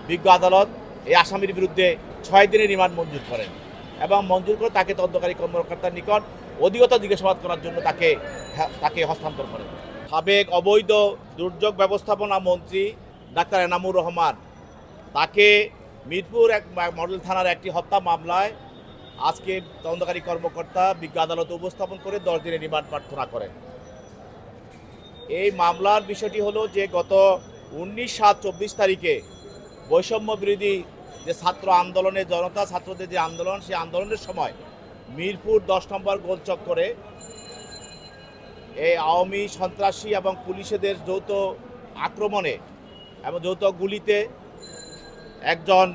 বিজ্ঞ আদালত এই আসামির বিরুদ্ধে 6 দিনের রিমান্ড মঞ্জুর করেন এবং মঞ্জুর করে তাকে তদন্তকারী কর্মকর্তার নিকট অধিকতর জিজ্ঞাসাবাদ করার জন্য তাকে হস্তান্তর করেন। সাবেক অবৈধ দুর্যোগ ব্যবস্থাপনা মন্ত্রী ডাক্তার এনামুর রহমান তাকে মিরপুর মডেল থানার একটি হত্যা মামলায় আজকে তদন্তকারী কর্মকর্তা বিজ্ঞ আদালতে উপস্থাপন করে 10 দিনের রিমান্ড প্রার্থনা করেন। এই মামলার বিষয়টি হলো যে গত 19/7/24 তারিখে বৈষম্য বিরোধী যে ছাত্র আন্দোলনে জনতা ছাত্রদের যে আন্দোলন, সেই আন্দোলনের সময় মিরপুর 10 নম্বর গোল চত্বরে এই আওয়ামী সন্ত্রাসী এবং পুলিশদের যৌথ আক্রমণে এবং যৌথ গুলিতে একজন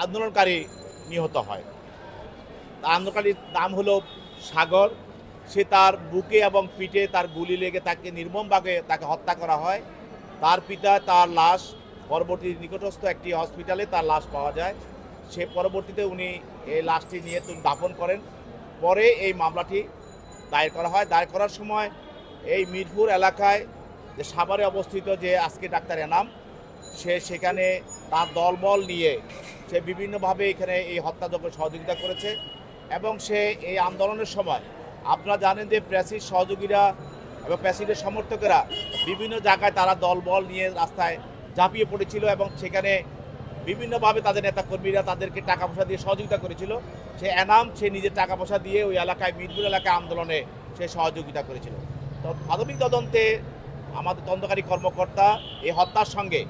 আন্দোলনকারী নিহত হয়। আন্দোলনকারীর নাম হলো সাগর। সে তার বুকে এবং পিঠে তার গুলি লেগে তাকে নির্মমভাবে তাকে হত্যা করা হয়। তার পিতা তার লাশ পরবর্তী নিকটস্থ একটি হসপিটালে তার লাশ পাওয়া যায়। সে পরবর্তীতে উনি এই লাশটি নিয়ে দাফন করেন। পরে এই মামলাটি দায়ের করা হয়। দায়ের করার সময় এই মিরপুর এলাকায় যে সাভারে অবস্থিত যে আজকে ডাক্তার এনাম, সে সেখানে তার দলবল নিয়ে সে বিভিন্নভাবে এখানে এই হত্যাযজ্ঞে সহযোগিতা করেছে এবং সে এই আন্দোলনের সময় আপনারা জানেন যে প্রেসির সহযোগীরা এবং প্রেসিডের সমর্থকেরা বিভিন্ন জায়গায় তারা দলবল নিয়ে রাস্তায় ঝাঁপিয়ে পড়েছিল এবং সেখানে বিভিন্নভাবে তাদের নেতাকর্মীরা তাদেরকে টাকা পয়সা দিয়ে সহযোগিতা করেছিল। সে এনাম সে নিজের টাকা পয়সা দিয়ে ওই এলাকায় মিরপুর এলাকায় আন্দোলনে সে সহযোগিতা করেছিল। তো প্রাথমিক তদন্তে আমাদের তদন্তকারী কর্মকর্তা এই হত্যার সঙ্গে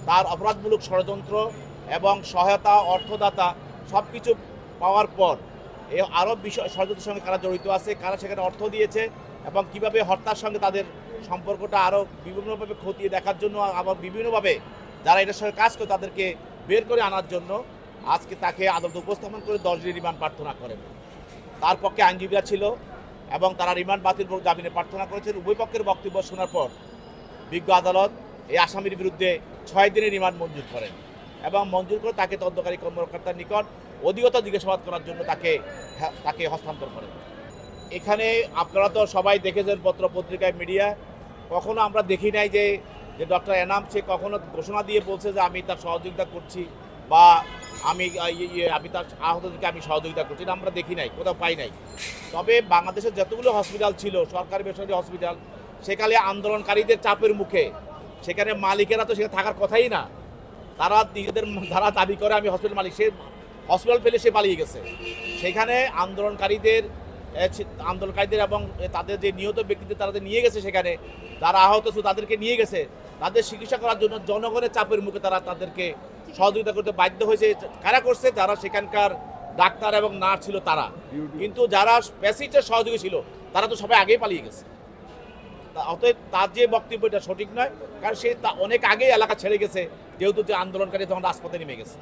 তার অপরাধমূলক ষড়যন্ত্র এবং সহায়তা অর্থদাতা সব কিছু পাওয়ার পর এই আরও বিষয় ষড়যন্ত্রের সঙ্গে কারা জড়িত আছে, কারা সেখানে অর্থ দিয়েছে এবং কিভাবে হত্যার সঙ্গে তাদের সম্পর্কটা আরও বিভিন্নভাবে খতিয়ে দেখার জন্য আবার বিভিন্নভাবে যারা এটার সঙ্গে কাজ করে তাদেরকে বের করে আনার জন্য আজকে তাকে আদালতে উপস্থাপন করে 10 দিনের রিমান্ড প্রার্থনা করেন। তার পক্ষে আইনজীবীরা ছিল এবং তারা রিমান্ড বাতিল জামিনে প্রার্থনা করেছেন। উভয় পক্ষের বক্তব্য শোনার পর বিজ্ঞ আদালত এই আসামির বিরুদ্ধে 6 দিনের রিমান্ড মঞ্জুর করেন এবং মঞ্জুর করে তাকে তদন্তকারী কর্মকর্তার নিকট অধিকতর জিজ্ঞাসাবাদ করার জন্য তাকে হস্তান্তর করেন। এখানে আপনারা তো সবাই দেখেছেন পত্র পত্রিকায় মিডিয়া, কখনো আমরা দেখি নাই যে ডক্টর এনাম সে কখনো ঘোষণা দিয়ে বলছে যে আমি তার সহযোগিতা করছি বা আমি তার আহতদেরকে আমি সহযোগিতা করছি, এটা আমরা দেখি নাই, কোথাও পাই নাই। তবে বাংলাদেশের যতগুলো হসপিটাল ছিল সরকারি বেসরকারি হসপিটাল, সেখানে আন্দোলনকারীদের চাপের মুখে সেখানে মালিকেরা তো সেখানে থাকার কথাই না। তারা নিজেদের যারা দাবি করে আমি হসপিটাল মালিক, সে হসপিটাল ফেলে সে পালিয়ে গেছে। সেখানে আন্দোলনকারীদের এবং তাদের যে নিহত ব্যক্তিদের তারা নিয়ে গেছে, সেখানে যারা আহত ছিল তাদেরকে নিয়ে গেছে, তাদের চিকিৎসা করার জন্য জনগণের চাপের মুখে তারা তাদেরকে সহযোগিতা করতে বাধ্য হয়েছে। কারা করছে? যারা সেখানকার ডাক্তার এবং নার্স ছিল তারা। কিন্তু যারা প্যাসেঞ্জার সহযোগী ছিল তারা তো সবাই আগেই পালিয়ে গেছে। অতএব তার যে বক্তব্য এটা সঠিক নয়, কারণ সে অনেক আগেই এলাকা ছেড়ে গেছে, যেহেতু যে আন্দোলনকারী তখন রাজপথে নেমে গেছে।